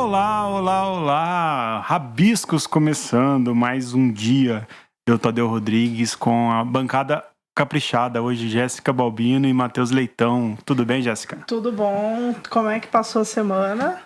Olá, olá, olá! Rabiscos começando mais um dia. Eu, Tadeu Rodrigues, com a bancada caprichada. Hoje, Jéssica Balbino e Matheus Leitão. Tudo bem, Jéssica? Tudo bom? Como é que passou a semana?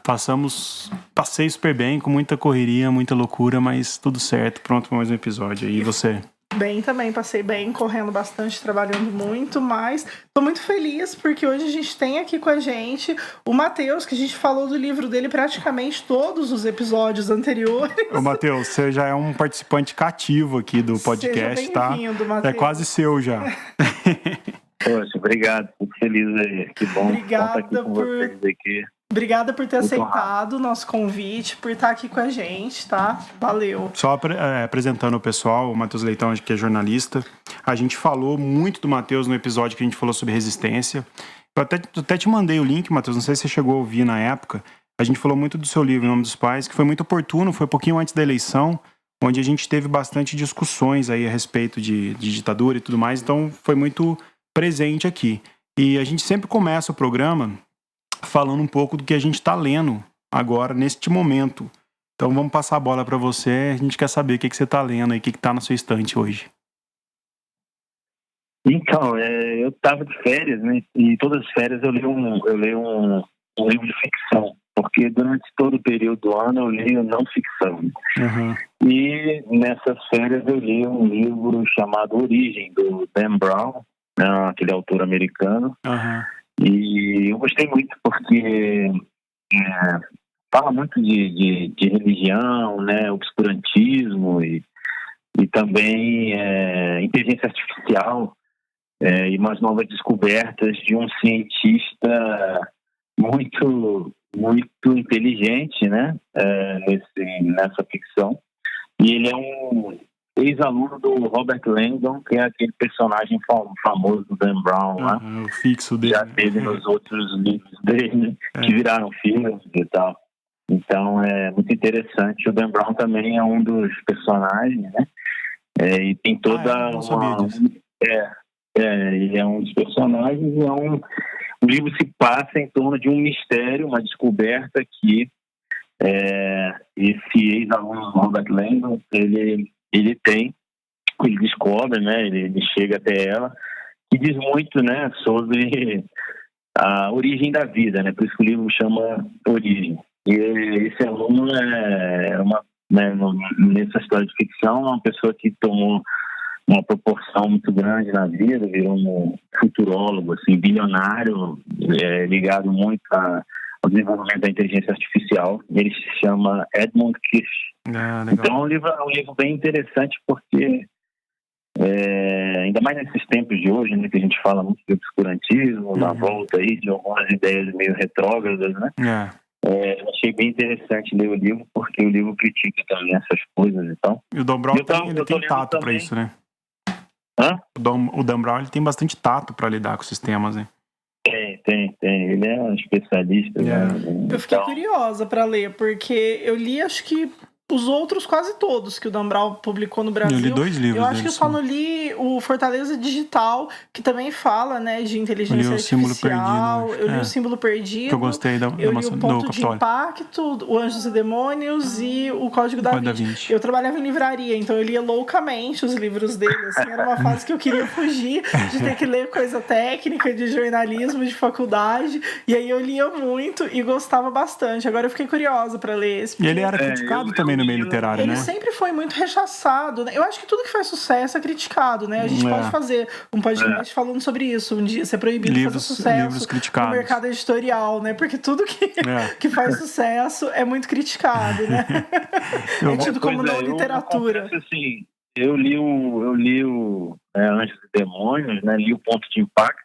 Passei super bem, com muita correria, muita loucura, mas tudo certo. Pronto para mais um episódio. E você? Bem também, passei bem, correndo bastante, trabalhando muito, mas tô muito feliz porque hoje a gente tem aqui com a gente o Matheus, que a gente falou do livro dele praticamente todos os episódios anteriores. Ô, Matheus, você já é um participante cativo aqui do podcast, Seja tá? bem-vindo, Matheus. É quase seu já. Poxa, obrigado, fico feliz aí, que bom estar aqui com vocês aqui. Obrigada por ter aceitado o nosso convite, por estar aqui com a gente, tá? Valeu. Só apresentando o pessoal, o Matheus Leitão, que é jornalista. A gente falou muito do Matheus no episódio que a gente falou sobre resistência. Eu até te mandei o link, Matheus, não sei se você chegou a ouvir na época. A gente falou muito do seu livro, Em Nome dos Pais, que foi muito oportuno, foi um pouquinho antes da eleição, onde a gente teve bastante discussões aí a respeito de ditadura e tudo mais, então foi muito presente aqui. E a gente sempre começa o programa falando um pouco do que a gente está lendo agora, neste momento. Então vamos passar a bola para você. A gente quer saber o que você está lendo e o que está na sua estante hoje. Então, eu estava de férias, né? E todas as férias eu leio um livro de ficção, porque durante todo o período do ano eu leio não ficção. Uhum. E nessas férias eu li um livro chamado Origem, do Dan Brown, né? Aquele autor americano. Uhum. E eu gostei muito porque fala muito de religião, né, obscurantismo e também inteligência artificial e umas novas descobertas de um cientista muito, muito inteligente, né, nessa ficção. E ele é um ex-aluno do Robert Langdon, que é aquele personagem famoso do Dan Brown, né? O fixo dele. Já teve nos outros livros dele, que viraram filmes e tal. Então, é muito interessante. O Dan Brown também é um dos personagens, né? E tem toda eu não sabia disso. ele é um dos personagens e o livro se passa em torno de um mistério, uma descoberta que esse ex-aluno do Robert Langdon, ele descobre, né? Ele chega até ela, que diz muito, né, sobre a origem da vida, né? Por isso que o livro chama Origem. E esse aluno nessa história de ficção, é uma pessoa que tomou uma proporção muito grande na vida, virou um futurólogo, assim, bilionário, ligado muito ao desenvolvimento da inteligência artificial. Ele se chama Edmund Kirsch. Então é um livro bem interessante porque ainda mais nesses tempos de hoje, né, que a gente fala muito de obscurantismo, na volta aí de algumas ideias meio retrógradas, né? Eu achei bem interessante ler o livro, porque o livro critica também essas coisas e tal. E o Dan Brown tem tato para isso, né? O Dan Brown ele tem bastante tato para lidar com esses temas, né? Tem. Ele é um especialista. Né? Eu fiquei curiosa para ler, porque eu li, acho que os outros quase todos que o Dan Brown publicou no Brasil. Eu li 2 livros. Eu acho que eu só não li o Fortaleza Digital, que também fala, né, de inteligência artificial. Eu li o Símbolo Perdido. Que eu gostei eu li o Ponto de Impacto, o Anjos e Demônios e o Código da Vinci. Eu trabalhava em livraria, então eu lia loucamente os livros dele. Assim, era uma fase que eu queria fugir de ter que ler coisa técnica, de jornalismo, de faculdade. E aí eu lia muito e gostava bastante. Agora eu fiquei curiosa para ler esse. E ele era criticado também no meio literário, ele né? Ele sempre foi muito rechaçado, né? Eu acho que tudo que faz sucesso é criticado, né? A gente pode fazer um podcast falando sobre isso, um dia ser proibido fazer sucesso no mercado editorial, né? Porque tudo que faz sucesso é muito criticado, né? É tido como não literatura. Eu li o Anjos e Demônios, né? Li o Ponto de Impacto,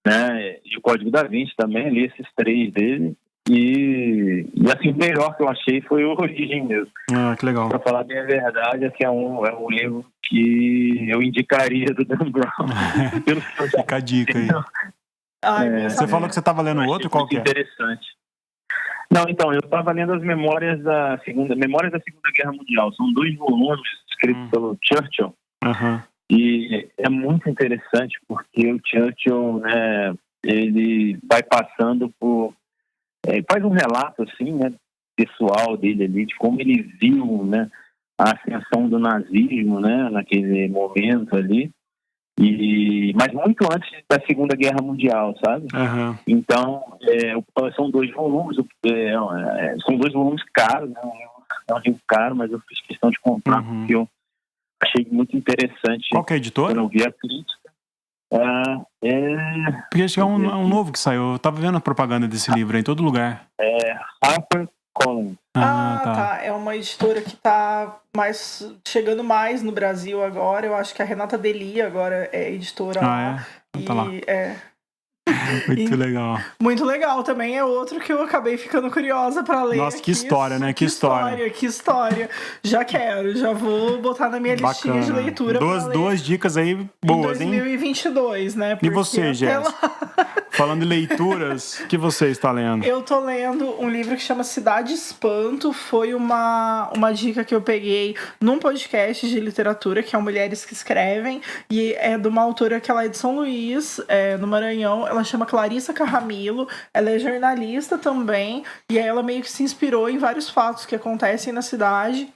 né? E o Código da Vinci também, li esses 3 dele. E assim, o melhor que eu achei foi o Origem mesmo. Que legal. Pra falar bem a verdade, é um livro que eu indicaria do Dan Brown. Fica a dica aí. Você falou que você estava lendo outro, qual que é? Interessante. Não, então, eu estava lendo as Memórias da Segunda Guerra Mundial. São 2 volumes escritos pelo Churchill. E é muito interessante porque o Churchill, né, ele vai passando por... Ele faz um relato, assim, né, pessoal dele ali, de como ele viu, né, a ascensão do nazismo, né, naquele momento ali, mas muito antes da Segunda Guerra Mundial, sabe? Uhum. Então, são 2 volumes, são 2 volumes caros, né? É um livro caro, mas eu fiz questão de comprar, porque eu achei muito interessante. Qual que é a editora? Eu não vi a crítica. Porque acho que é um novo que saiu. Eu tava vendo a propaganda desse livro aí em todo lugar. HarperCollins. Tá. É uma editora que tá chegando mais no Brasil agora. Eu acho que a Renata Deli agora é editora lá. Tá lá. Muito legal. Muito legal também. É outro que eu acabei ficando curiosa pra ler. Nossa, que história, né? Que história. Já vou botar na minha listinha de leitura. Duas dicas aí boas, hein? Em 2022, né? E você, Jéssica? Falando em leituras, o que você está lendo? Eu tô lendo um livro que chama Cidade Espanto. Foi uma dica que eu peguei num podcast de literatura, que é Mulheres que Escrevem, e é de uma autora que ela é de São Luís, no Maranhão. Ela chama Clarissa Carramilo, ela é jornalista também, e aí ela meio que se inspirou em vários fatos que acontecem na cidade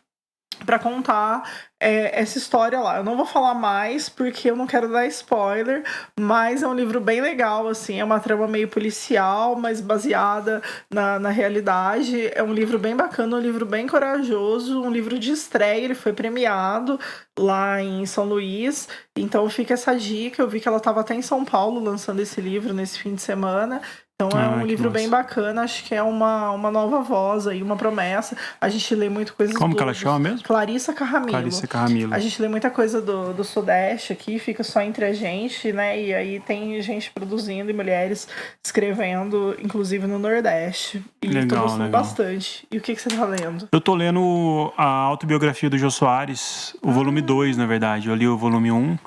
para contar essa história lá. Eu não vou falar mais porque eu não quero dar spoiler, mas é um livro bem legal, assim, é uma trama meio policial, mas baseada na realidade. É um livro bem bacana, um livro bem corajoso, um livro de estreia, ele foi premiado lá em São Luís, então fica essa dica. Eu vi que ela estava até em São Paulo lançando esse livro nesse fim de semana. Então é um livro bem bacana, acho que é uma nova voz aí, uma promessa. A gente lê muita coisa... Como que ela chama mesmo? Clarissa Carramilo. A gente lê muita coisa do Sudeste aqui, fica só entre a gente, né? E aí tem gente produzindo e mulheres escrevendo, inclusive no Nordeste. E tô gostando bastante. E o que você tá lendo? Eu tô lendo a autobiografia do Jô Soares, o volume 2, na verdade. Eu li o volume 1.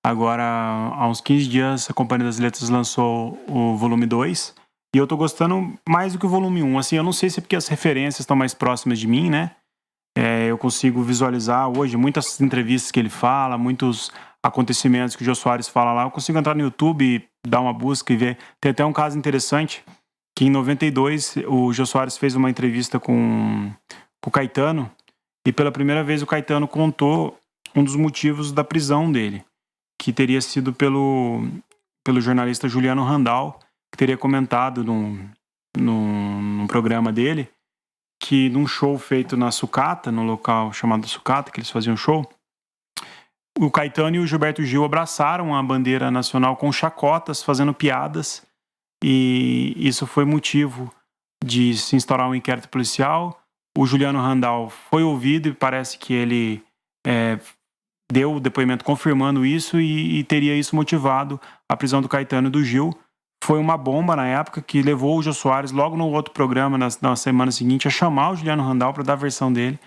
Agora, há uns 15 dias, a Companhia das Letras lançou o volume 2. E eu tô gostando mais do que o volume 1. Assim, eu não sei se é porque as referências estão mais próximas de mim, né? Eu consigo visualizar hoje muitas entrevistas que ele fala, muitos acontecimentos que o Jô Soares fala lá. Eu consigo entrar no YouTube e dar uma busca e ver. Tem até um caso interessante, que em 92 o Jô Soares fez uma entrevista com o Caetano. E pela primeira vez o Caetano contou um dos motivos da prisão dele, que teria sido pelo jornalista Juliano Randal, que teria comentado num programa dele, que num show feito na Sucata, no local chamado Sucata, que eles faziam show, o Caetano e o Gilberto Gil abraçaram a bandeira nacional com chacotas, fazendo piadas, e isso foi motivo de se instaurar um inquérito policial. O Juliano Randal foi ouvido e parece que ele deu o depoimento confirmando isso e teria isso motivado a prisão do Caetano e do Gil. Foi uma bomba na época que levou o Jô Soares logo no outro programa, na semana seguinte, a chamar o Juliano Randal para dar a versão dele.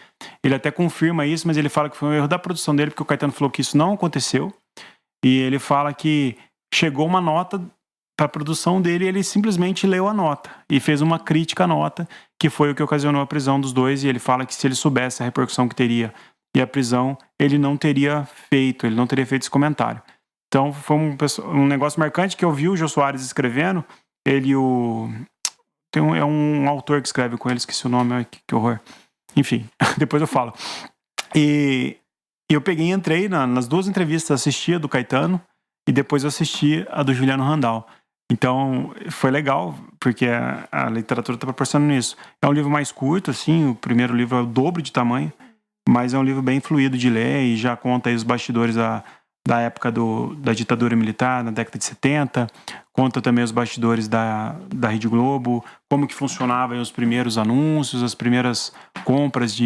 Ele até confirma isso, mas ele fala que foi um erro da produção dele, porque o Caetano falou que isso não aconteceu. E ele fala que chegou uma nota para a produção dele e ele simplesmente leu a nota e fez uma crítica à nota, que foi o que ocasionou a prisão dos dois. E ele fala que se ele soubesse a repercussão que teria e a prisão, ele não teria feito esse comentário. Então foi um negócio marcante que eu vi o Jô Soares escrevendo. Ele é um autor que escreve com ele, esqueci o nome, que horror. Enfim, depois eu falo. E eu peguei e entrei nas duas entrevistas, assisti a do Caetano e depois eu assisti a do Juliano Randal. Então foi legal, porque a literatura está proporcionando isso. É um livro mais curto, assim, o primeiro livro é o dobro de tamanho, mas é um livro bem fluido de ler e já conta aí os bastidores da época da ditadura militar, na década de 70, conta também os bastidores da Rede Globo, como que funcionavam os primeiros anúncios, as primeiras compras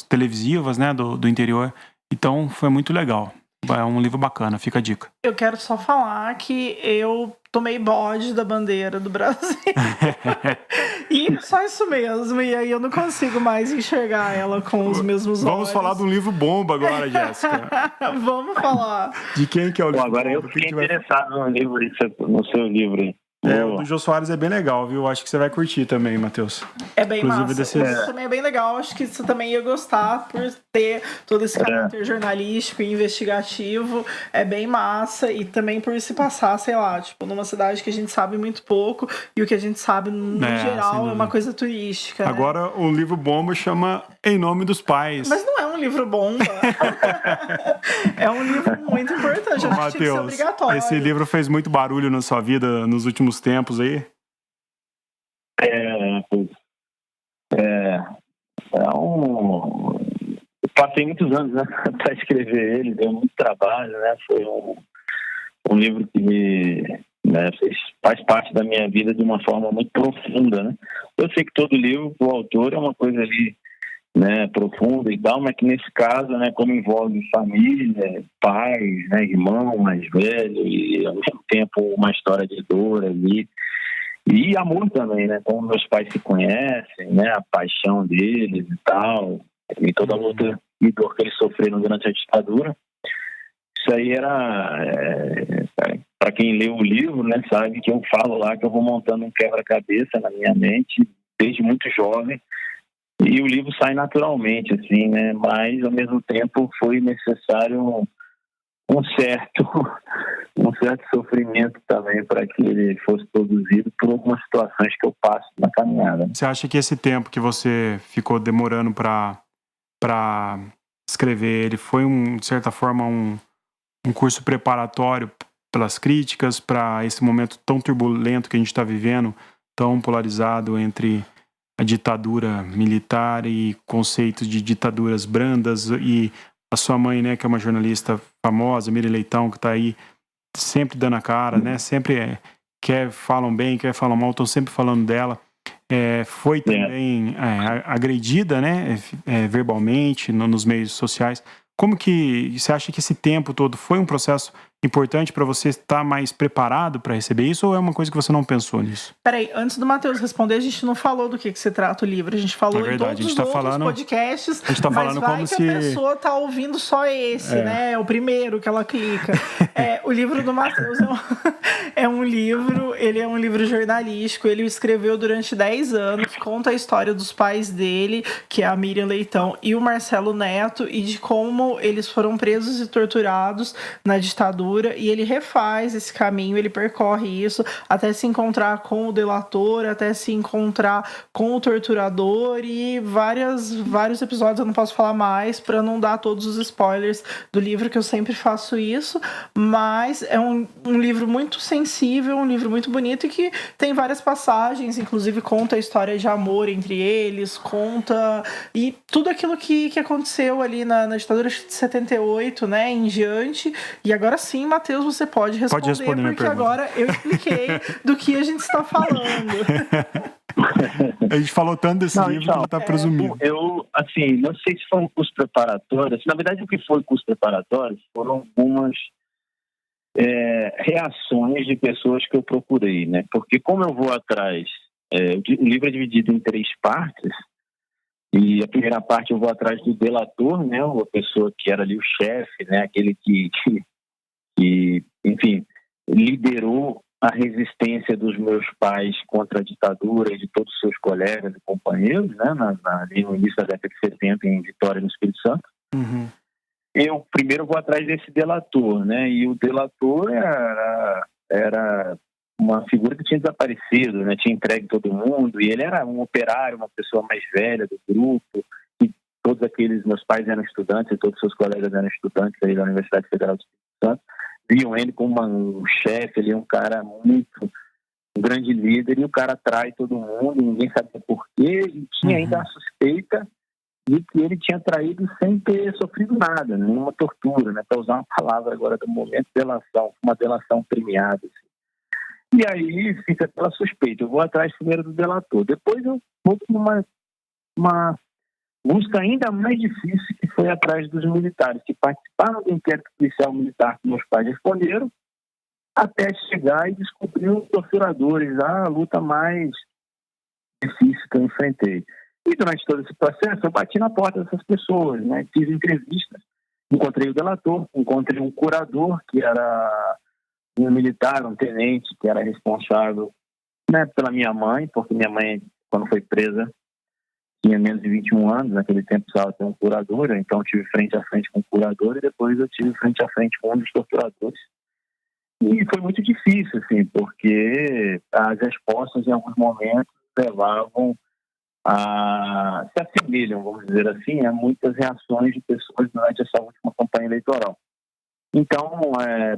televisivas, né, do interior. Então foi muito legal. É um livro bacana, fica a dica. Eu quero só falar que eu tomei bode da bandeira do Brasil. E só isso mesmo. E aí eu não consigo mais enxergar ela com os mesmos olhos. Vamos falar de um livro bomba agora, Jéssica. Vamos falar. De quem que é o livro? Agora eu fiquei interessado no seu livro aí. O do Jô Soares é bem legal, viu? Acho que você vai curtir também, Matheus. É bem massa. O também é bem legal. Acho que você também ia gostar por ter todo esse caráter jornalístico e investigativo. É bem massa. E também por se passar, sei lá, tipo, numa cidade que a gente sabe muito pouco. E o que a gente sabe, no geral, é uma coisa turística. Agora, né? O livro bomba chama Em Nome dos Pais. Mas não é um livro bomba. É um livro muito importante. Eu acho que tinha que ser obrigatório. Esse livro fez muito barulho na sua vida nos últimos tempos aí? Eu passei muitos anos, né, para escrever ele, deu muito trabalho, né? Foi um livro que faz parte da minha vida de uma forma muito profunda, né? Eu sei que todo livro, o autor, é uma coisa ali, né, profunda e tal, mas que nesse caso, né, como envolve família, pais, né, irmão mais velho e ao mesmo tempo uma história de dor ali e amor também, né, como meus pais se conhecem, né, a paixão deles e tal, e toda a luta e dor que eles sofreram durante a ditadura. Isso aí era, para quem lê o livro, né, sabe que eu falo lá que eu vou montando um quebra-cabeça na minha mente desde muito jovem. E o livro sai naturalmente, assim, né? Mas, ao mesmo tempo, foi necessário um certo sofrimento também para que ele fosse produzido por algumas situações que eu passo na caminhada. Você acha que esse tempo que você ficou demorando para escrever ele foi, de certa forma, um curso preparatório pelas críticas, para esse momento tão turbulento que a gente está vivendo, tão polarizado entre a ditadura militar e conceitos de ditaduras brandas, e a sua mãe, né, que é uma jornalista famosa, Miriam Leitão, que está aí sempre dando a cara, né, sempre quer falam bem, quer falam mal, estão sempre falando dela, foi também agredida, né, verbalmente nos meios sociais. Como que você acha que esse tempo todo foi um processo importante para você estar mais preparado para receber isso, ou é uma coisa que você não pensou nisso? Peraí, antes do Matheus responder, a gente não falou do que se trata o livro. A gente falou em todos os outros podcasts, a gente tá falando mas vai como que se a pessoa tá ouvindo só esse, né? O primeiro que ela clica. O livro do Matheus é um livro, ele é um livro jornalístico, ele o escreveu durante 10 anos, conta a história dos pais dele, que é a Miriam Leitão e o Marcelo Neto, e de como eles foram presos e torturados na ditadura, e ele refaz esse caminho, ele percorre isso até se encontrar com o delator, até se encontrar com o torturador, e vários episódios. Eu não posso falar mais para não dar todos os spoilers do livro, que eu sempre faço isso, mas é um livro muito sensível, um livro muito bonito e que tem várias passagens, inclusive conta a história de amor entre eles, conta e tudo aquilo que aconteceu ali na ditadura de 78, né, em diante. E agora sim, Matheus, você pode responder porque agora eu expliquei do que a gente está falando. A gente falou tanto desse livro que já está presumindo. Eu, assim, não sei se foi um curso preparatório. Na verdade, o que foi curso preparatório foram algumas reações de pessoas que eu procurei, né? Porque como eu vou atrás, o livro é dividido em 3 partes, e a primeira parte eu vou atrás do delator, né? A pessoa que era ali o chefe, né? Aquele que enfim, liderou a resistência dos meus pais contra a ditadura e de todos os seus colegas e companheiros, né, ali no início da década de 70, em Vitória, no Espírito Santo. Uhum. Eu primeiro vou atrás desse delator, né, e o delator era uma figura que tinha desaparecido, né, tinha entregue todo mundo, e ele era um operário, uma pessoa mais velha do grupo, e todos aqueles, meus pais eram estudantes, e todos os seus colegas eram estudantes aí da Universidade Federal do Espírito Santo, viam ele como um chefe, ele é um cara um grande líder, e o cara trai todo mundo, ninguém sabia por quê, e tinha ainda a suspeita de que ele tinha traído sem ter sofrido nada, nenhuma tortura, né, para usar uma palavra agora do momento, delação, uma delação premiada. Assim. E aí fica aquela suspeita, eu vou atrás primeiro do delator, depois eu vou para uma busca ainda mais difícil, que foi atrás dos militares, que participaram do inquérito policial militar que meus pais responderam, até chegar e descobrir os torturadores, a luta mais difícil que eu enfrentei. E durante todo esse processo, eu bati na porta dessas pessoas, né? Fiz entrevistas, encontrei o delator, encontrei um curador, que era um militar, um tenente, que era responsável, né, pela minha mãe, porque minha mãe, quando foi presa, tinha menos de 21 anos, naquele tempo precisava ter um curador, então eu tive frente a frente com o curador e depois eu tive frente a frente com um dos torturadores. E foi muito difícil, assim, porque as respostas em alguns momentos levavam se assemelham, vamos dizer assim, a muitas reações de pessoas durante essa última campanha eleitoral. Então,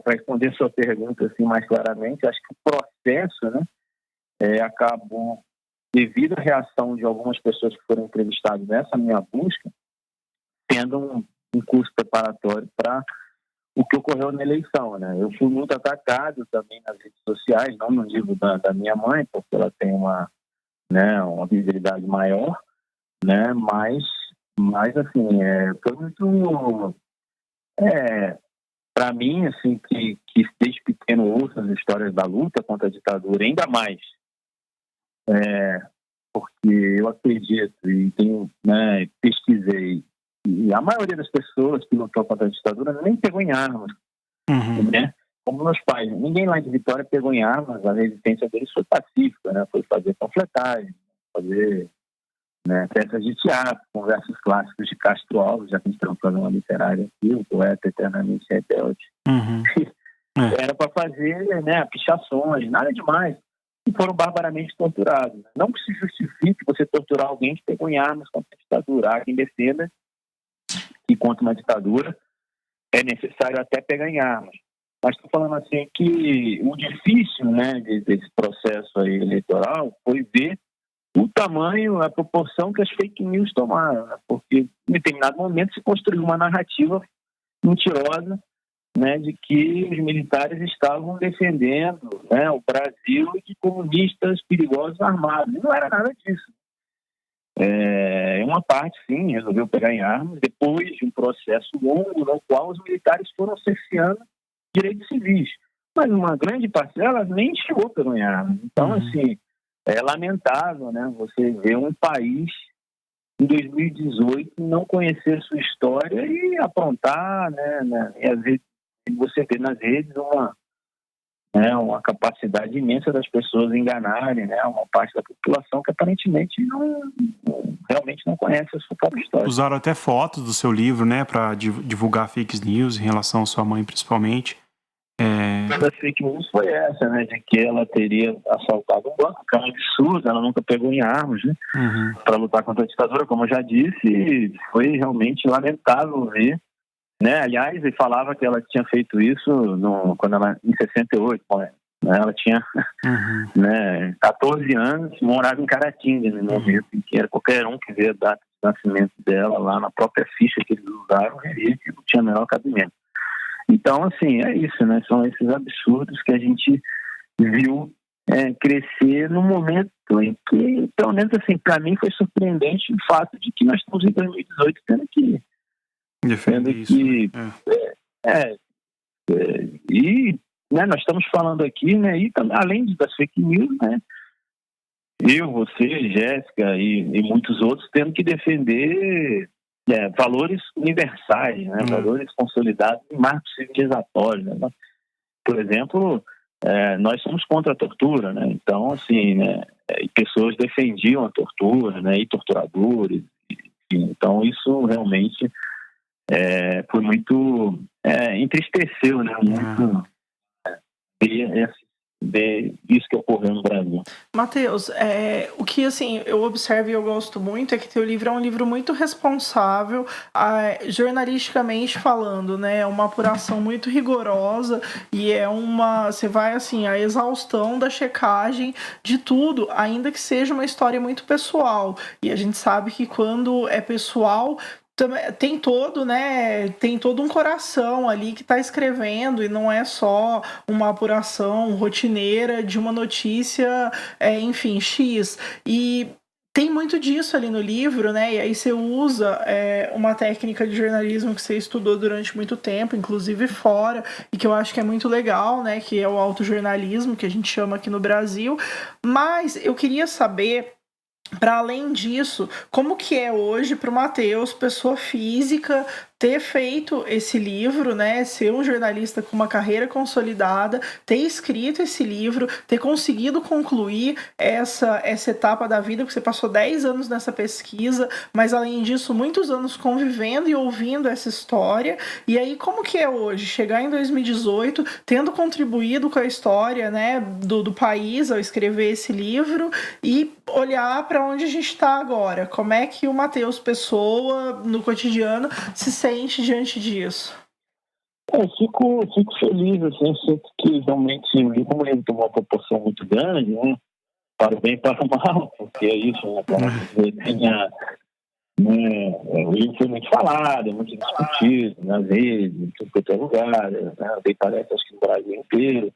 para responder a sua pergunta assim, mais claramente, acho que o processo, né, acabou, devido à reação de algumas pessoas que foram entrevistadas nessa minha busca, tendo um curso preparatório para o que ocorreu na eleição, né? Eu fui muito atacado também nas redes sociais, não no livro da minha mãe, porque ela tem uma visibilidade maior, né? Mas assim, foi muito... para mim, assim, que desde pequeno ouço as histórias da luta contra a ditadura, ainda mais, porque eu acredito e tenho, né, pesquisei, e a maioria das pessoas que lutou contra a ditadura nem pegou em armas, né? Como meus pais, ninguém lá de Vitória pegou em armas, a resistência deles foi pacífica, né? Foi fazer panfletagem, fazer, né, peças de teatro, conversas clássicas de Castro Alves, já que a gente tem um programa literário aqui, o poeta eternamente rebelde. Era para fazer, né, pichações, nada demais. E foram barbaramente torturados. Não que se justifique você torturar alguém que pegou em armas contra a ditadura. Há quem defenda que contra uma ditadura é necessário até pegar em armas. Mas estou falando assim que o difícil, né, desse processo aí eleitoral foi ver o tamanho, a proporção que as fake news tomaram, né? Porque em determinado momento se construiu uma narrativa mentirosa, né, de que os militares estavam defendendo, né, o Brasil de comunistas perigosos armados. E não era nada disso. Uma parte, sim, resolveu pegar em armas depois de um processo longo no qual os militares foram cerceando direitos civis. Mas uma grande parcela nem chegou a pegar em armas. Então, assim, é lamentável, né, você ver um país em 2018 não conhecer sua história e aprontar, né, e às vezes você vê nas redes uma capacidade imensa das pessoas enganarem, né, uma parte da população que aparentemente realmente não conhece a sua própria história. Usaram até fotos do seu livro, né, para divulgar fake news em relação à sua mãe, principalmente. Uma das fake news foi essa, né, de que ela teria assaltado um banco, que é um absurdo, ela nunca pegou em armas, né, para lutar contra a ditadura, como eu já disse, foi realmente lamentável ver, né, aliás, ele falava que ela tinha feito isso quando ela, em 68, né, ela tinha 14 anos, morava em Caratinga, no momento em que era qualquer um que vê a data de nascimento dela lá na própria ficha que eles usaram, veria que não tinha o menor cabimento. Então, assim, é isso, né? São esses absurdos que a gente viu crescer no momento em que, pelo menos assim, para mim foi surpreendente o fato de que nós estamos em 2018 tendo que defender isso. E né, nós estamos falando aqui, né, e além das fake news, né, eu, você, Jéssica e muitos outros tendo que defender valores universais, né, valores consolidados e marcos civilizatórios, né? Por exemplo, nós somos contra a tortura, né? Então, assim, né, pessoas defendiam a tortura, né, e torturadores, enfim, então isso realmente foi muito entristeceu, né, muito isso que ocorreu no Brasil. Matheus, o que assim eu observo e eu gosto muito é que teu livro é um livro muito responsável, jornalisticamente falando, né? É uma apuração muito rigorosa e você vai assim, a exaustão da checagem de tudo, ainda que seja uma história muito pessoal. E a gente sabe que quando é pessoal, tem todo um coração ali que está escrevendo e não é só uma apuração rotineira de uma notícia, enfim, X. E tem muito disso ali no livro, né? E aí você usa uma técnica de jornalismo que você estudou durante muito tempo, inclusive fora, e que eu acho que é muito legal, né? Que é o autojornalismo, que a gente chama aqui no Brasil. Mas eu queria saber, para além disso, como que é hoje para o Matheus, pessoa física, ter feito esse livro, né, ser um jornalista com uma carreira consolidada, ter escrito esse livro, ter conseguido concluir essa etapa da vida, porque você passou 10 anos nessa pesquisa, mas além disso, muitos anos convivendo e ouvindo essa história. E aí, como que é hoje? Chegar em 2018, tendo contribuído com a história, né, do país ao escrever esse livro e olhar para onde a gente está agora. Como é que o Matheus Pessoa, no cotidiano, se sente diante disso? Eu fico feliz, assim, sinto que realmente como o livro tomou uma proporção muito grande, né, para o bem e para o mal, porque é isso, né, o livro foi muito falado, muito discutido nas redes, em tudo quanto é lugar, né, dei palestras acho que no Brasil inteiro,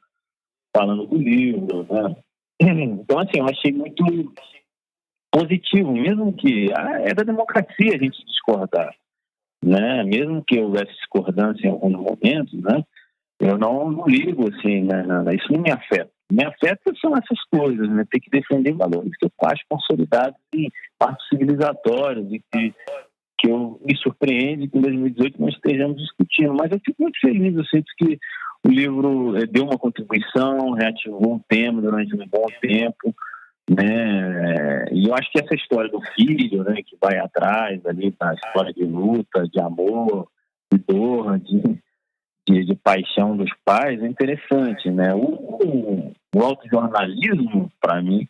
falando do livro, né. Então, assim, eu achei muito positivo, mesmo que é da democracia a gente discordar, né? Mesmo que houvesse discordância em alguns momentos, né? Eu não ligo, assim, né? Isso não me afeta. Me afeta são essas coisas, né? Ter que defender valores que eu acho consolidados em partos civilizatórios e que me surpreende que em 2018 nós estejamos discutindo. Mas eu fico muito feliz, eu sinto que o livro deu uma contribuição, reativou um tema durante um bom tempo, né? E eu acho que essa história do filho, né, que vai atrás ali da história de luta, de amor, de dor, de paixão dos pais é interessante, né? O autojornalismo, para mim,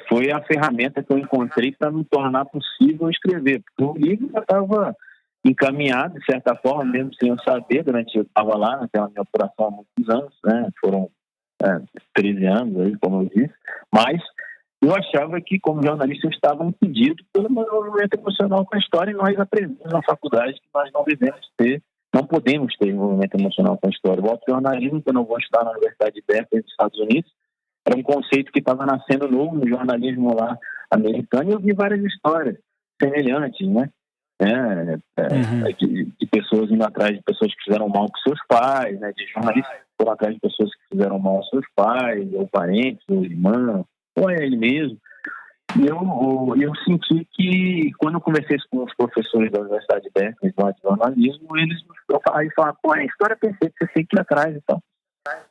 foi a ferramenta que eu encontrei para me tornar possível escrever, porque o livro já estava encaminhado, de certa forma, mesmo sem eu saber, eu estava lá naquela minha apuração há muitos anos, né? Foram 13 anos, aí, como eu disse, mas eu achava que, como jornalista, eu estava impedido pelo meu envolvimento emocional com a história e nós aprendemos na faculdade que nós não podemos ter envolvimento emocional com a história. O autojornalismo, que eu não vou estudar na Universidade de Berkeley, dos Estados Unidos, era um conceito que estava nascendo novo no jornalismo lá americano e eu vi várias histórias semelhantes, né? De pessoas indo atrás de pessoas que fizeram mal com seus pais, né? De jornalistas que foram atrás de pessoas que fizeram mal aos seus pais, ou parentes, ou irmãos, ou a ele mesmo. E eu senti que, quando eu conversei com os professores da Universidade de Berkeley de jornalismo, eles falaram, pô, é história perfeita, você tem que ir atrás e tal.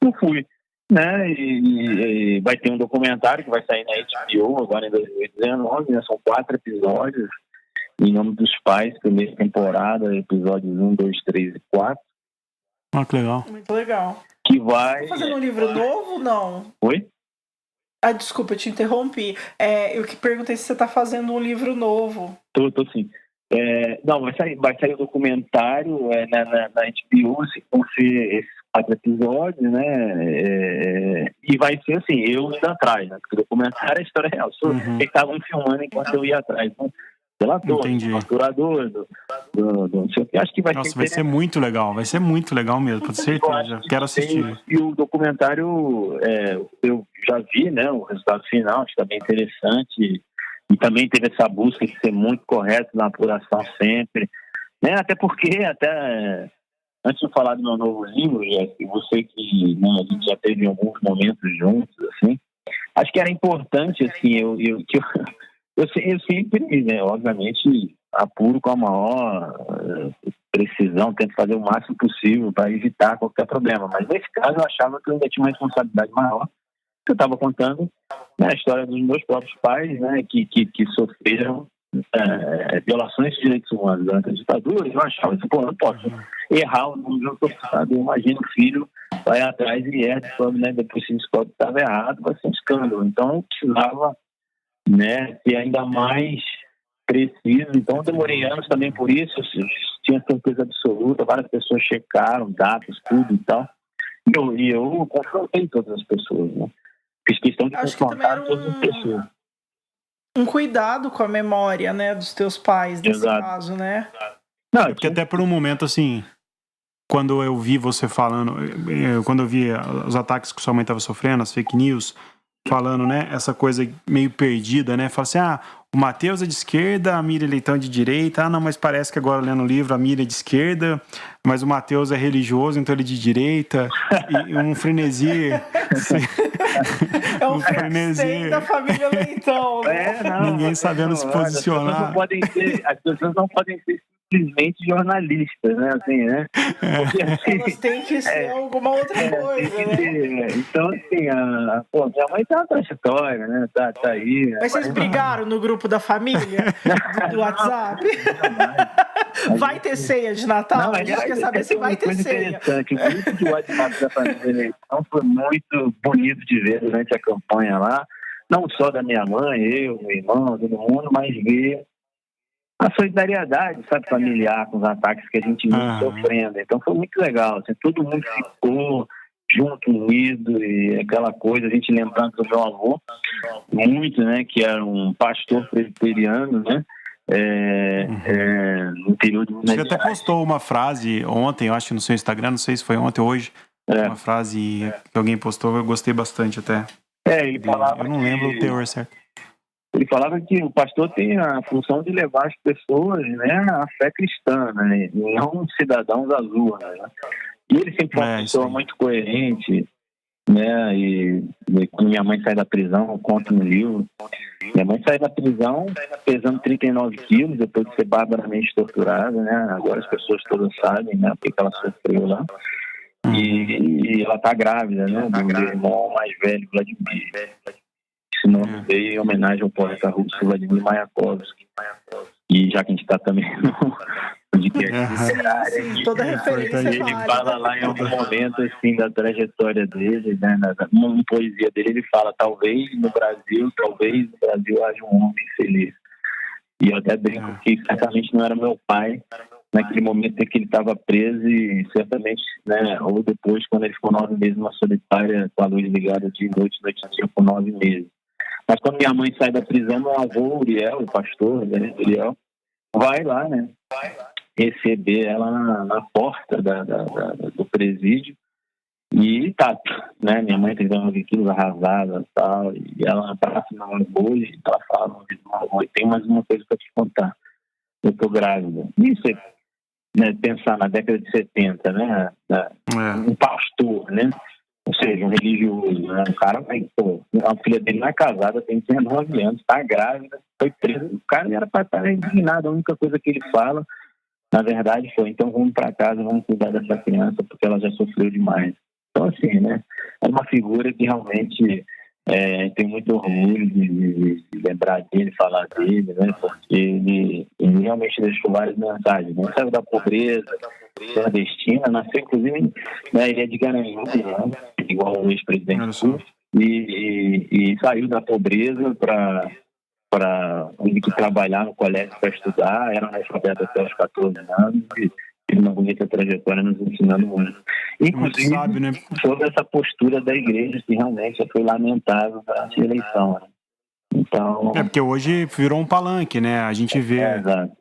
Eu fui, né? E vai ter um documentário que vai sair na HBO agora em 2019, né? São 4 episódios, em nome dos pais, primeira temporada, episódios 1, 2, 3 e 4. Ah, que legal. Muito legal. Que vai... Tá fazendo um livro novo, não? Oi? Desculpa, eu te interrompi. Eu que perguntei se você está fazendo um livro novo. Tô sim. Não, vai sair o documentário na HBO, vão ser esses 4 episódios, né? E vai ser assim, eu indo atrás, né? Porque o documentário é a história real. Eles estavam filmando enquanto eu ia atrás. Então, do torturador, do não sei o que. Acho que vai Nossa, vai ser muito legal. Vai ser muito legal mesmo, com certeza. Quero assistir. E o documentário, eu já vi, né? O resultado final, acho que está bem interessante. E também teve essa busca de ser muito correto na apuração sempre, né? Até porque, antes de falar do meu novo livro, você que, né, a gente já teve alguns momentos juntos, assim, acho que era importante, assim, eu sempre, né, obviamente, apuro com a maior precisão, tento fazer o máximo possível para evitar qualquer problema, mas nesse caso eu achava que eu ainda tinha uma responsabilidade maior. Eu estava contando, né, a história dos meus próprios pais, né, que sofreram violações de direitos humanos durante a ditadura. Eu achava assim, eu não posso errar o nome do meu professor. Eu imagino que o filho vai atrás e né, depois se descobre que estava errado, vai ser um escândalo. Então eu precisava, né, ser ainda mais preciso. Então eu demorei anos também por isso. Eu tinha certeza absoluta, várias pessoas checaram dados, tudo e tal. E eu confrontei todas as pessoas, né? Fiz questão de confrontar todas as pessoas. Um cuidado com a memória, né, dos teus pais, nesse caso, né? Não, porque até por um momento, assim, quando eu vi você falando, quando eu vi os ataques que sua mãe estava sofrendo, as fake news, falando, né, essa coisa meio perdida, né? Fala assim, o Matheus é de esquerda, a Miriam Leitão é de direita. Não, mas parece que agora lendo o livro a Miriam é de esquerda, mas o Matheus é religioso, então ele é de direita. E um frenesi... um frenesi da família Leitão, né? Ninguém sabendo se posicionar. As pessoas não podem ser simplesmente jornalistas, né? Assim, né? Porque, assim, elas têm que ser alguma outra coisa, né? Então, assim, minha mãe tem uma trajetória, né? Tá aí. Mas vocês brigaram no grupo da família do WhatsApp? Vai ter ceia de Natal? Não, a gente quer saber se vai ter ceia. Interessante. O grupo de WhatsApp da família foi muito bonito de ver durante a campanha lá. Não só da minha mãe, eu, meu irmão, todo mundo, mas ver a solidariedade, sabe, familiar com os ataques que a gente vem sofrendo. Então foi muito legal. Assim, todo mundo ficou junto, unido, e aquela coisa, a gente lembrando do meu avô, muito, né, que era um pastor presbiteriano, né, no interior de Minas Gerais. Você até postou uma frase ontem, eu acho, no seu Instagram, não sei se foi ontem ou hoje, uma frase que alguém postou, eu gostei bastante até. Ele falava eu não lembro o teor certo. Ele falava que o pastor tem a função de levar as pessoas, né, à fé cristã, né, e não cidadãos às urnas, né? E ele sempre foi uma pessoa muito coerente, né? E quando minha mãe sai da prisão, eu conto no livro. Minha mãe sai da prisão pesando 39 quilos, depois de ser barbaramente torturada, né? Agora as pessoas todas sabem, né? Porque ela sofreu lá. E ela tá grávida, né? Do meu irmão mais velho, Vladimir. Esse nome veio em homenagem ao poeta russo Vladimir Mayakovsky. E já que a gente está também no sim, toda referência ele fala lá em algum momento assim da trajetória dele, né, numa poesia dele, ele fala: talvez no Brasil haja um homem feliz. E eu até brinco que certamente não era meu pai naquele momento em que ele estava preso, e certamente, né, ou depois, quando ele ficou 9 meses numa solitária com a luz ligada de noite e dia por 9 meses. Mas quando minha mãe sai da prisão, meu avô Uriel, o pastor, né, Uriel, vai lá, né, receber ela na porta do presídio, e tá, né, minha mãe tem 19 quilos, arrasada e tal, e ela abraça na orgulho, e ela fala: tem mais uma coisa para te contar, eu tô grávida. Isso é, né, pensar na década de 70, né, um pastor, né, ou seja, um religioso, né, um cara, a filha dele não é casada, tem 19 anos, tá grávida, foi preso, o cara era para estar indignado, a única coisa que ele fala, na verdade, foi: então vamos para casa, vamos cuidar dessa criança, porque ela já sofreu demais. Então, assim, né, é uma figura que realmente tem muito orgulho de lembrar dele, falar dele, né, porque ele realmente deixou várias mensagens, né? Saiu da pobreza clandestina, nasceu, inclusive, né, ele é de Garanhuns, né, igual o ex-presidente, e saiu da pobreza para ir trabalhar no colégio para estudar, era analfabeto até os 14 anos, e teve uma bonita trajetória nos ensinando muito. Inclusive, sabe, né? sobre essa postura da igreja, que realmente foi lamentável durante a eleição, né? Então... porque hoje virou um palanque, né? A gente vê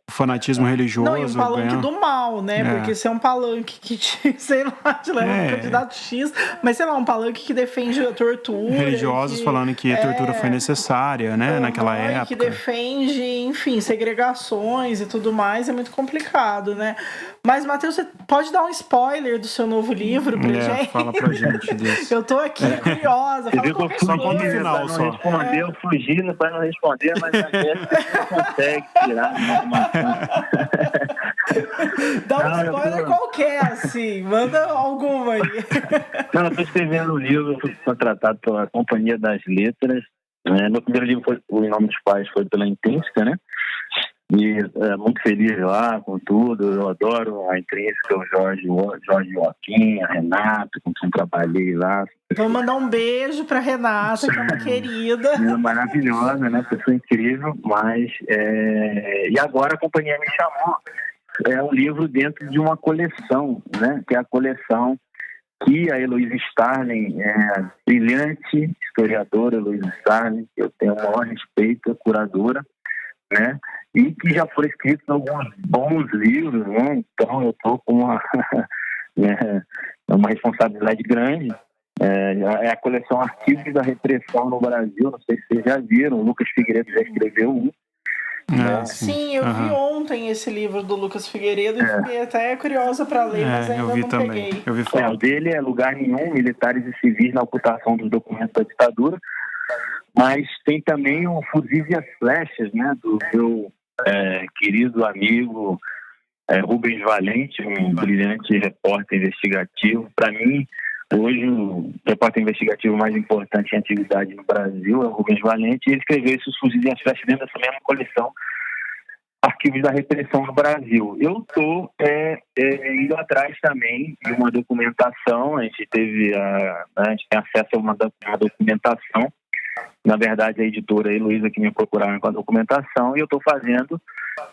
o fanatismo religioso. Não, e um palanque do mal, né? Porque se é um palanque que sei lá, te leva um candidato X, mas sei lá, um palanque que defende a tortura. Religiosos falando que a tortura foi necessária, né? Naquela época. Que defende, enfim, segregações e tudo mais, é muito complicado, né? Mas, Matheus, você pode dar um spoiler do seu novo livro pra gente? Fala pra gente disso. Eu tô aqui curiosa. Só conta o final, só. Eu fugi para não responder, mas a gente não consegue tirar a informação. Dá um spoiler qualquer, assim. Manda alguma aí. Não, eu estou escrevendo um livro, fui contratado pela Companhia das Letras. Meu primeiro livro foi O Em Nome dos Pais, foi pela Intrínseca, né? E muito feliz lá com tudo. Eu adoro a Intrínseca, o Jorge Joaquim, a Renata, com quem trabalhei lá. Vou mandar um beijo pra Renata, que é uma querida. Maravilhosa, né? Pessoa incrível, mas... E agora a companhia me chamou. É um livro dentro de uma coleção, né? Que é a coleção que a Heloísa Starling, brilhante historiadora Heloísa Starling, que eu tenho o maior respeito, a curadora, né? E que já foram escritos alguns bons livros, né? Então eu estou com uma responsabilidade grande. É a coleção Arquivos da Repressão no Brasil, não sei se vocês já viram, o Lucas Figueiredo já escreveu um. Sim, eu vi ontem esse livro do Lucas Figueiredo e fiquei até curiosa para ler, mas ainda não peguei. Eu vi falar. O dele é Lugar Nenhum, Militares e Civis na Ocultação dos Documentos da Ditadura, mas tem também o Fuzis e as Flechas, né, do meu querido amigo Rubens Valente, um brilhante repórter investigativo. Para mim, hoje, o repórter investigativo mais importante em atividade no Brasil é o Rubens Valente, e ele escreveu esses fuzis e as flechas dentro dessa mesma coleção, Arquivos da Repressão no Brasil. Eu estou indo atrás também de uma documentação. A gente tem acesso a uma documentação. Na verdade, a editora Heloísa que me procuraram com a documentação, e eu estou fazendo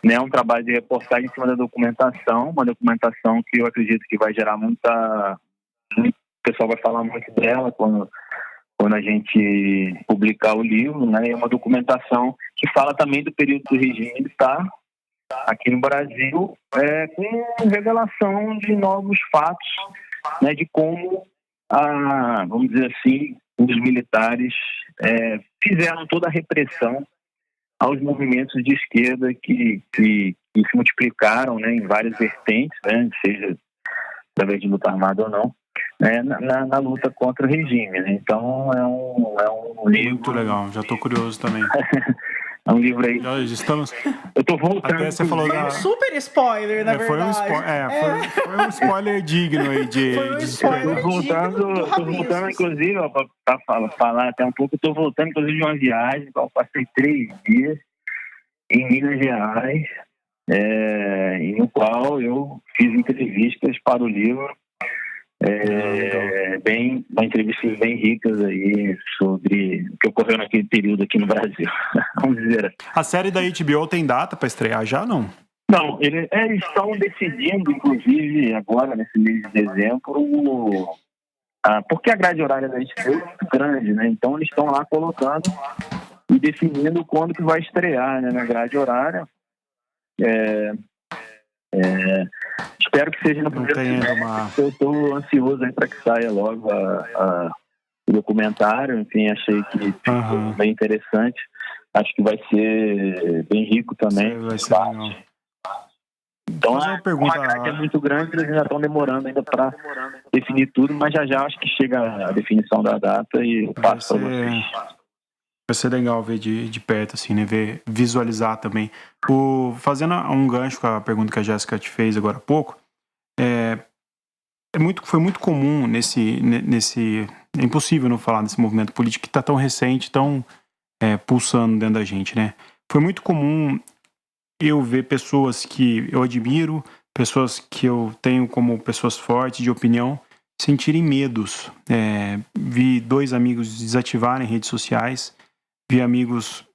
um trabalho de reportagem em cima da documentação, uma documentação que eu acredito que vai gerar o pessoal vai falar muito dela quando a gente publicar o livro, né? É uma documentação que fala também do período do regime militar aqui no Brasil, com revelação de novos fatos, né, de como, vamos dizer assim, os militares fizeram toda a repressão aos movimentos de esquerda que se multiplicaram, né, em várias vertentes, né, seja através de luta armada ou não, na luta contra o regime, né? Então é um livro muito legal, já estou curioso também. É um livro aí. Nós estamos. Eu tô voltando. Até você falou foi um super spoiler, na verdade. Foi um spoiler digno aí de. Foi um spoiler tô voltando, inclusive, para falar até um pouco, eu tô voltando, inclusive, de uma viagem, eu passei 3 dias em Minas Gerais, no qual eu fiz entrevistas para o livro. Entrevistas bem ricas aí sobre o que ocorreu naquele período aqui no Brasil. Vamos dizer. A série da HBO tem data para estrear já, não? Não, eles estão decidindo, inclusive, agora, nesse mês de dezembro, porque a grade horária da HBO é muito grande, né? Então eles estão lá colocando e definindo quando que vai estrear, né, na grade horária. Espero que seja no primeiro semestre. Eu estou ansioso para que saia logo o documentário. Enfim, achei que ficou bem interessante. Acho que vai ser bem rico também. Vai ser legal. Então, uma grade é muito grande, eles ainda estão demorando ainda para definir tudo, mas já acho que chega a definição da data e eu passo para vocês. Vai ser legal ver de perto, assim, né? Visualizar também. Fazendo um gancho com a pergunta que a Jéssica te fez agora há pouco, foi muito comum é impossível não falar desse movimento político que está tão recente, tão pulsando dentro da gente, né? Foi muito comum eu ver pessoas que eu admiro, pessoas que eu tenho como pessoas fortes de opinião, sentirem medos. Vi 2 amigos desativarem redes sociais, vi amigos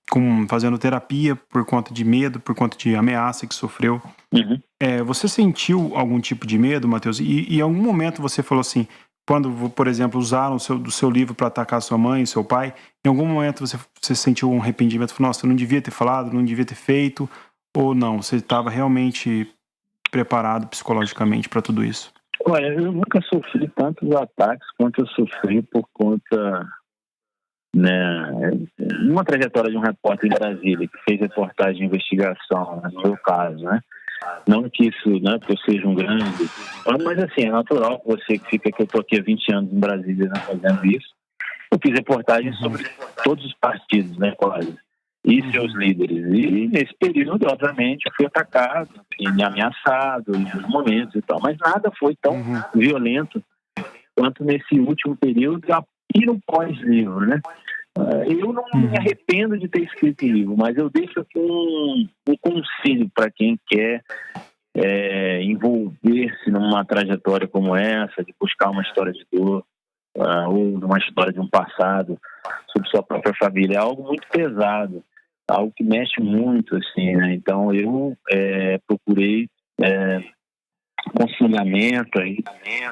fazendo terapia por conta de medo, por conta de ameaça que sofreu. Uhum. Você sentiu algum tipo de medo, Matheus? E em algum momento você falou assim, quando, por exemplo, usaram do seu livro para atacar sua mãe, seu pai, em algum momento você sentiu um arrependimento? Falou, nossa, eu não devia ter falado, não devia ter feito? Ou não? Você estava realmente preparado psicologicamente para tudo isso? Olha, eu nunca sofri tantos ataques quanto eu sofri por conta, né, uma trajetória de um repórter em Brasília que fez reportagem de investigação, no meu caso, né? Não que isso, né, porque eu seja um grande, mas assim, é natural que você que eu estou aqui há 20 anos em Brasília, né, fazendo isso. Eu fiz reportagem sobre todos os partidos, né, quase, e seus líderes. E nesse período, obviamente, eu fui atacado, ameaçado em alguns momentos e tal, mas nada foi tão violento quanto nesse último período e no pós-livro, né? Eu não me arrependo de ter escrito o livro, mas eu deixo aqui um conselho para quem quer envolver-se numa trajetória como essa, de buscar uma história de dor ou uma história de um passado sobre sua própria família. É algo muito pesado, algo que mexe muito, assim, né? Então eu procurei aconselhamento aí,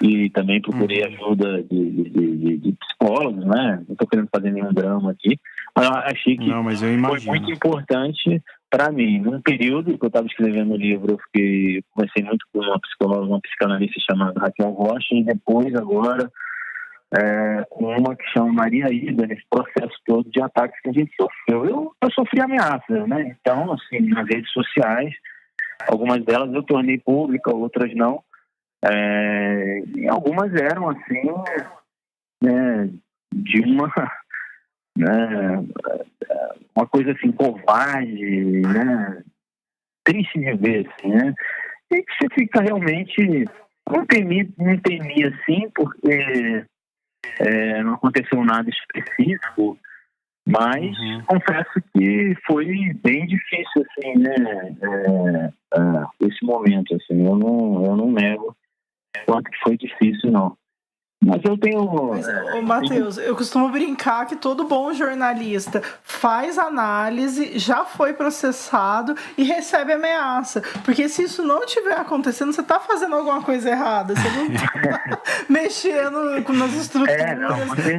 e também procurei ajuda de psicólogos, né? Não estou querendo fazer nenhum drama aqui, mas eu achei que foi muito importante para mim. Num período que eu estava escrevendo o livro, eu comecei muito com uma psicóloga, uma psicanalista chamada Raquel Rocha, e depois agora com uma que chama Maria Ida, nesse processo todo de ataques que a gente sofreu. Eu sofri ameaças, né? Então, assim, nas redes sociais, algumas delas eu tornei pública, outras não. E algumas eram, assim, né, de uma coisa, assim, covarde, né? Triste de ver, assim, né? E que você fica realmente... Não temi assim, porque não aconteceu nada específico, mas confesso que foi bem difícil, assim, né? Esse momento, assim, eu não nego quanto que foi difícil, não. Mas eu tenho... Matheus, eu costumo brincar que todo bom jornalista faz análise, já foi processado e recebe ameaça. Porque se isso não estiver acontecendo, você está fazendo alguma coisa errada. Você não está mexendo nas estruturas.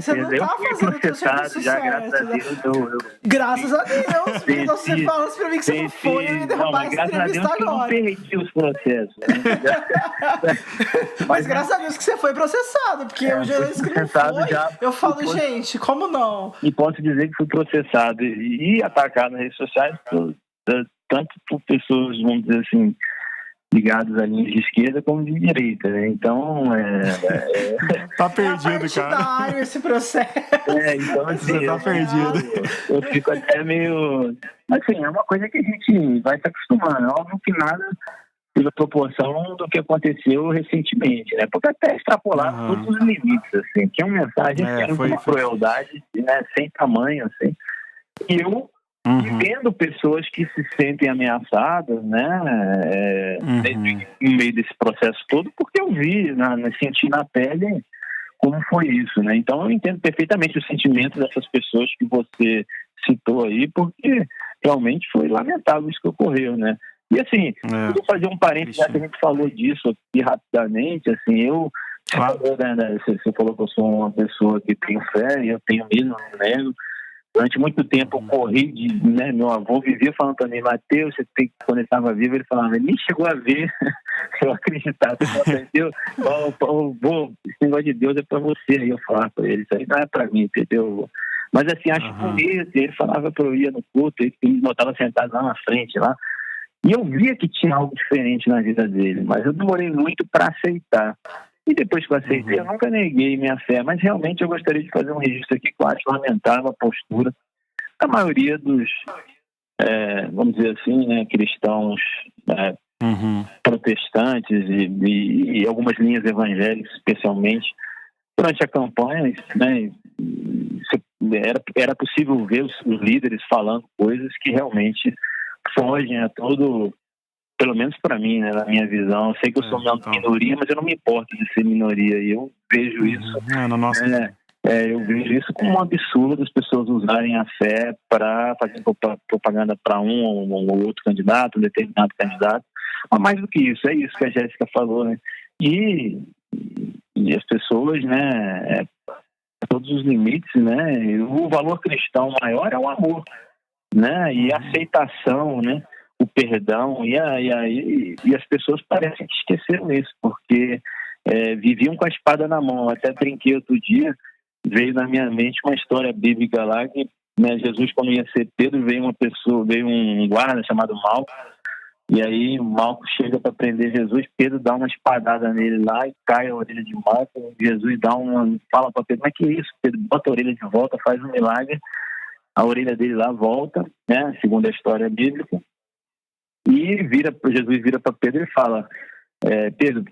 Você não está fazendo o seu serviço certo. Graças a Deus. Porque você fala pra mim que você não foi, eu ia derrubar essa entrevista agora. Eu não perdi os processos. Mas graças a Deus que você foi processado. Porque o jornalista que não foi, eu falo, gente, como não? E posso dizer que fui processado e atacado nas redes sociais, tanto por pessoas, vamos dizer assim, ligadas à linha de esquerda como de direita, né? Então, tá perdido, cara. Esse processo. Então, assim, você tá perdido. Eu fico até meio... Assim, é uma coisa que a gente vai se acostumando. É óbvio que nada... pela proporção do que aconteceu recentemente, né? Porque até extrapolar todos os limites, assim, que é uma mensagem que era uma crueldade, né? Sem tamanho, assim. E eu vendo pessoas que se sentem ameaçadas, né? No meio desse processo todo, porque eu vi, senti na pele como foi isso, né? Então eu entendo perfeitamente os sentimentos dessas pessoas que você citou aí, porque realmente foi lamentável isso que ocorreu, né? E assim, eu vou fazer um parênteses, já que a gente falou disso aqui rapidamente, assim, você falou que eu sou uma pessoa que tem fé, e eu tenho mesmo, né? Durante muito tempo eu corri, né? Meu avô vivia falando para mim, Matheus, você tem que, quando ele estava vivo, ele falava, ele nem chegou a ver, eu acreditava, entendeu? Esse negócio de Deus é para você, aí eu falava para ele, isso aí não é para mim, entendeu? Mas assim, acho bonito, ele falava que eu ia no culto, ele me botava sentado lá na frente, lá. E eu via que tinha algo diferente na vida dele, mas eu demorei muito para aceitar. E depois que eu aceitei, eu nunca neguei minha fé, mas realmente eu gostaria de fazer um registro aqui que eu acho lamentável a postura da maioria dos, vamos dizer assim, né, cristãos protestantes e algumas linhas evangélicas, especialmente, durante a campanha, né, era possível ver os líderes falando coisas que realmente fogem a todo, pelo menos para mim, né, na minha visão. Eu sei que eu sou uma minoria, mas eu não me importo de ser minoria. E eu vejo isso. Eu vejo isso como um absurdo, as pessoas usarem a fé para fazer propaganda para um ou outro candidato, um determinado candidato. Mas mais do que isso, é isso que a Jéssica falou, né? E as pessoas, né, todos os limites, né? O valor cristão maior é o amor, né? E a aceitação, né? O perdão, e as pessoas parecem que esqueceram isso, porque viviam com a espada na mão. Até brinquei outro dia, veio na minha mente uma história bíblica lá, que, né, Jesus, quando ia ser Pedro, veio um guarda chamado Malco, e aí Malco chega para prender Jesus, Pedro dá uma espadada nele lá e cai a orelha de Malco, Jesus fala para Pedro, mas que isso? Pedro bota a orelha de volta, faz um milagre, a orelha dele lá volta, né, segundo a história bíblica, e Jesus vira para Pedro e fala, Pedro,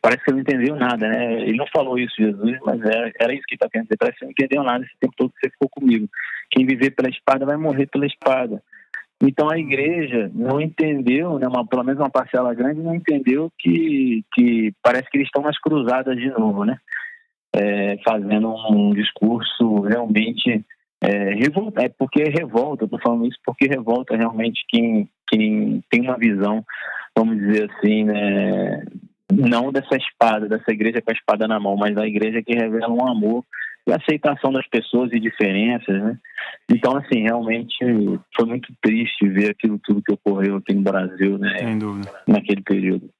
parece que você não entendeu nada, né? Ele não falou isso, Jesus, mas era isso que ele está querendo dizer, parece que você não entendeu nada esse tempo todo que você ficou comigo. Quem viver pela espada vai morrer pela espada. Então a igreja não entendeu, né, pelo menos uma parcela grande não entendeu que parece que eles estão nas cruzadas de novo, né? Fazendo um discurso realmente revolta, porque revolta, eu tô falando isso porque revolta realmente quem tem uma visão, vamos dizer assim, né, não dessa igreja com a espada na mão, mas da igreja que revela um amor e aceitação das pessoas e diferenças, né? Então, assim, realmente foi muito triste ver aquilo tudo que ocorreu aqui no Brasil, né? Sem dúvida. Naquele período.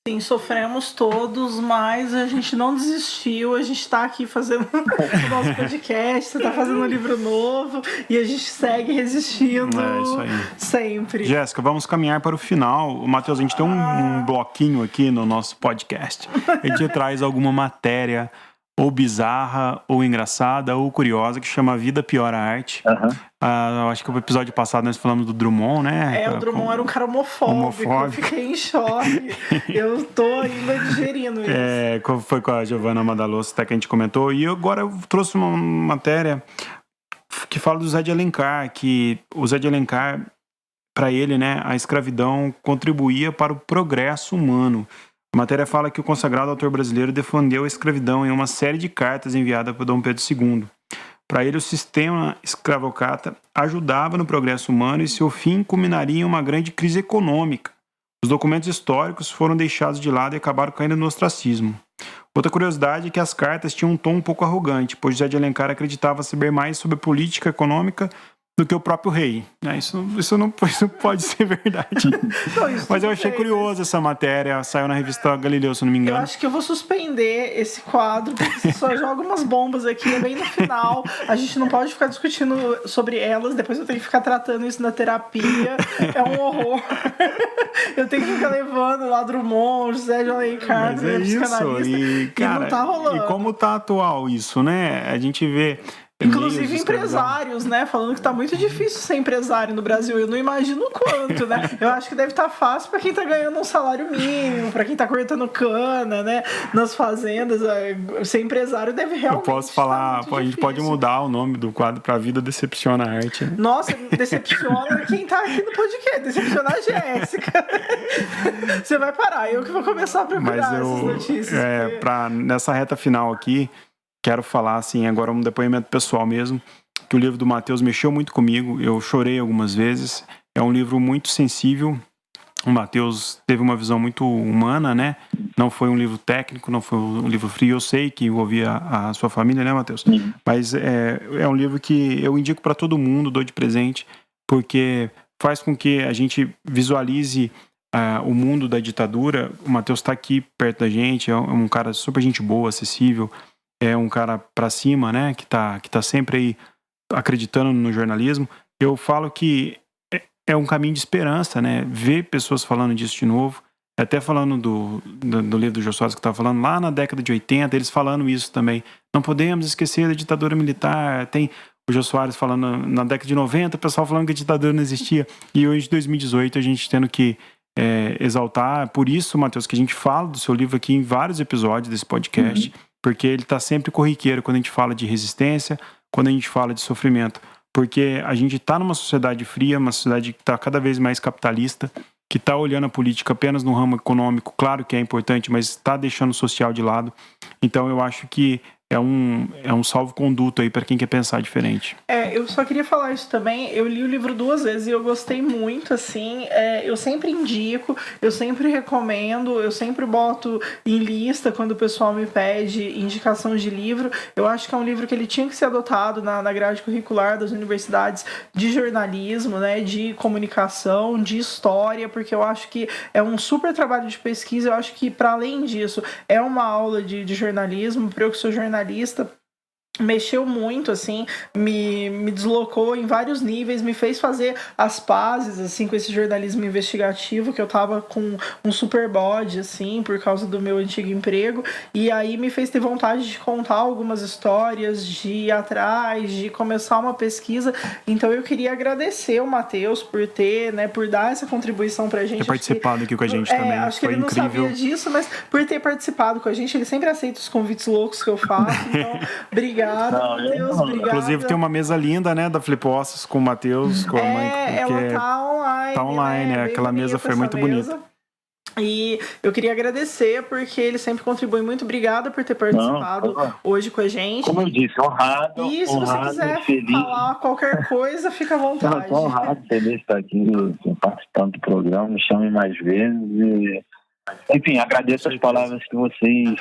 Sim, sofremos todos, mas a gente não desistiu, a gente está aqui fazendo o nosso podcast, você está fazendo um livro novo e a gente segue resistindo isso aí. Sempre. Jéssica, vamos caminhar para o final. Matheus, a gente tem um bloquinho aqui no nosso podcast. A gente traz alguma matéria ou bizarra, ou engraçada, ou curiosa, que chama Vida Pior a Arte. Eu acho que o episódio passado nós falamos do Drummond, né? O Drummond era um cara homofóbico. Eu fiquei em choque. Eu tô ainda digerindo isso. Foi com a Giovanna Madaloso, até que a gente comentou. E agora eu trouxe uma matéria que fala do Zé de Alencar, que o Zé de Alencar, para ele, né, a escravidão contribuía para o progresso humano. A matéria fala que o consagrado autor brasileiro defendeu a escravidão em uma série de cartas enviadas por Dom Pedro II. Para ele, o sistema escravocrata ajudava no progresso humano e seu fim culminaria em uma grande crise econômica. Os documentos históricos foram deixados de lado e acabaram caindo no ostracismo. Outra curiosidade é que as cartas tinham um tom um pouco arrogante, pois José de Alencar acreditava saber mais sobre política econômica do que o próprio rei. Isso não pode ser verdade. Mas eu achei curioso essa matéria, saiu na revista Galileu, se não me engano. Eu acho que eu vou suspender esse quadro, porque você só joga umas bombas aqui, é bem no final. A gente não pode ficar discutindo sobre elas, depois eu tenho que ficar tratando isso na terapia. É um horror. Eu tenho que ficar levando lá Drummond, José de Alencar, psicanalista, e não tá rolando. E como tá atual isso, né? A gente vê... Inclusive empresários, né? Falando que tá muito difícil ser empresário no Brasil. Eu não imagino quanto, né? Eu acho que deve estar fácil para quem tá ganhando um salário mínimo, para quem tá cortando cana, né? Nas fazendas. Ser empresário deve realmente. Eu posso falar, a gente pode mudar o nome do quadro pra Vida Decepciona a Arte. Né? Nossa, decepciona quem tá aqui no podcast. Decepciona a Jéssica. Você vai parar, eu que vou começar a procurar essas notícias. Nessa reta final aqui, quero falar, assim, agora um depoimento pessoal mesmo, que o livro do Matheus mexeu muito comigo, eu chorei algumas vezes, é um livro muito sensível, o Matheus teve uma visão muito humana, né, não foi um livro técnico, não foi um livro frio, eu sei que envolvia a sua família, né, Matheus? Mas é um livro que eu indico para todo mundo, dou de presente, porque faz com que a gente visualize o mundo da ditadura. O Matheus está aqui perto da gente, é um cara super gente boa, acessível, é um cara pra cima, né, que tá sempre aí acreditando no jornalismo. Eu falo que é um caminho de esperança, né, ver pessoas falando disso de novo, até falando do livro do Jô Soares que estava falando, lá na década de 80, eles falando isso também, não podemos esquecer da ditadura militar, tem o Jô Soares falando na década de 90, o pessoal falando que a ditadura não existia, e hoje, em 2018, a gente tendo que exaltar, por isso, Matheus, que a gente fala do seu livro aqui em vários episódios desse podcast, porque ele está sempre corriqueiro quando a gente fala de resistência, quando a gente fala de sofrimento, porque a gente está numa sociedade fria, uma sociedade que está cada vez mais capitalista, que está olhando a política apenas no ramo econômico, claro que é importante, mas está deixando o social de lado. Então eu acho que é um salvo-conduto aí para quem quer pensar diferente. Eu só queria falar isso também. Eu li o livro 2 vezes e eu gostei muito, assim. Eu sempre indico, eu sempre recomendo, eu sempre boto em lista quando o pessoal me pede indicação de livro. Eu acho que é um livro que ele tinha que ser adotado na grade curricular das universidades de jornalismo, né, de comunicação, de história, porque eu acho que é um super trabalho de pesquisa. Eu acho que, para além disso, é uma aula de jornalismo. Para eu que sou jornalista, mexeu muito, assim, me deslocou em vários níveis, me fez fazer as pazes, assim, com esse jornalismo investigativo, que eu tava com um super bode, assim, por causa do meu antigo emprego, e aí me fez ter vontade de contar algumas histórias, de ir atrás, de começar uma pesquisa. Então eu queria agradecer o Matheus por ter, né, por dar essa contribuição pra gente. Ter participado aqui com a gente também, acho que ele não sabia disso, mas por ter participado com a gente, ele sempre aceita os convites loucos que eu faço, então, obrigado. Matheus, obrigada. Inclusive tem uma mesa linda, né, da Flipossos com o Matheus, com a mãe. Ela tá online. Tá online, né? Aquela mesa foi muito bonita. E eu queria agradecer porque ele sempre contribui muito. Obrigada por ter participado hoje com a gente. Como eu disse, honrado. E se você quiser falar qualquer coisa, fica à vontade. Estou honrado, feliz de estar aqui participando do programa. Me chamem mais vezes. Enfim, agradeço as palavras que vocês,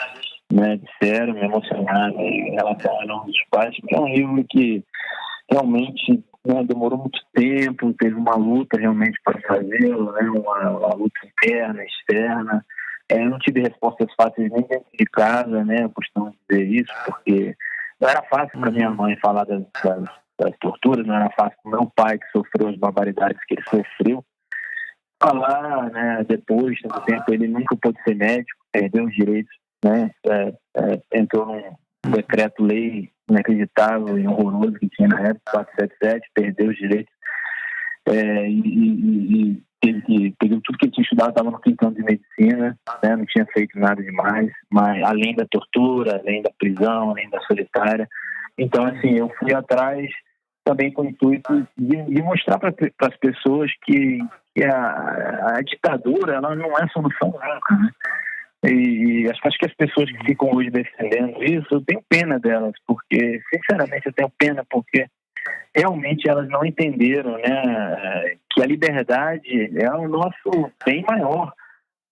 né, disseram, me emocionaram em relação ao Nome dos Pais, porque é um livro que realmente, né, demorou muito tempo, teve uma luta realmente para fazê-lo, né, uma luta interna, externa. Eu não tive respostas fáceis nem dentro de casa, né, eu costumo dizer isso, porque não era fácil para minha mãe falar das torturas, não era fácil para meu pai, que sofreu as barbaridades que ele sofreu, falar, né, depois, tanto tempo, ele nunca pôde ser médico, perdeu os direitos, né, entrou decreto-lei inacreditável e horroroso que tinha na época, 477, perdeu os direitos e perdeu tudo que ele tinha estudado, estava no quinto ano de medicina, né? Não tinha feito nada demais, mas além da tortura, além da prisão, além da solitária. Então, assim, eu fui atrás também com o intuito de mostrar para as pessoas que a ditadura ela não é solução nunca, né? E acho que as pessoas que ficam hoje defendendo isso, eu tenho pena delas, porque, sinceramente, eu tenho pena porque realmente elas não entenderam, né, que a liberdade é o nosso bem maior,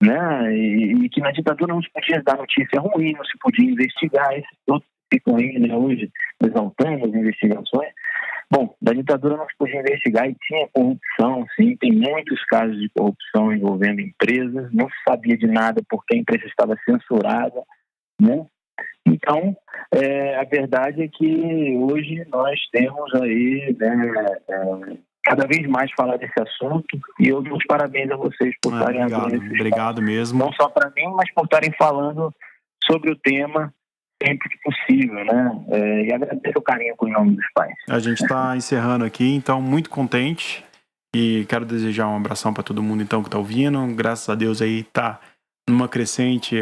né, e que na ditadura não se podia dar notícia ruim, não se podia investigar, esses todos ficam aí, né, hoje exaltando as investigações. Bom, da ditadura não se podia investigar e tinha corrupção, sim, tem muitos casos de corrupção envolvendo empresas, não se sabia de nada porque a empresa estava censurada, né? Então, a verdade é que hoje nós temos aí, né, cada vez mais falar desse assunto e eu dou os parabéns a vocês por estarem obrigado mesmo. Não só para mim, mas por estarem falando sobre o tema sempre que possível, né? E agradeço o carinho com o nome dos pais. A gente está encerrando aqui, então muito contente e quero desejar um abração para todo mundo então que está ouvindo. Graças a Deus aí tá numa crescente,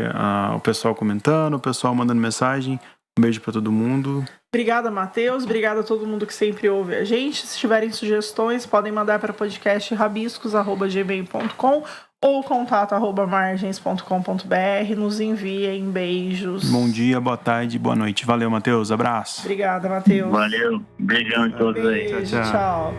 o pessoal comentando, o pessoal mandando mensagem. Um beijo para todo mundo. Obrigada, Matheus. Obrigada a todo mundo que sempre ouve a gente. Se tiverem sugestões, podem mandar para podcastrabiscos@gmail.com ou contato@margens.com.br. Nos enviem beijos. Bom dia, boa tarde, boa noite. Valeu, Matheus. Abraço. Obrigada, Matheus. Valeu. Beijão em todos aí. Tchau.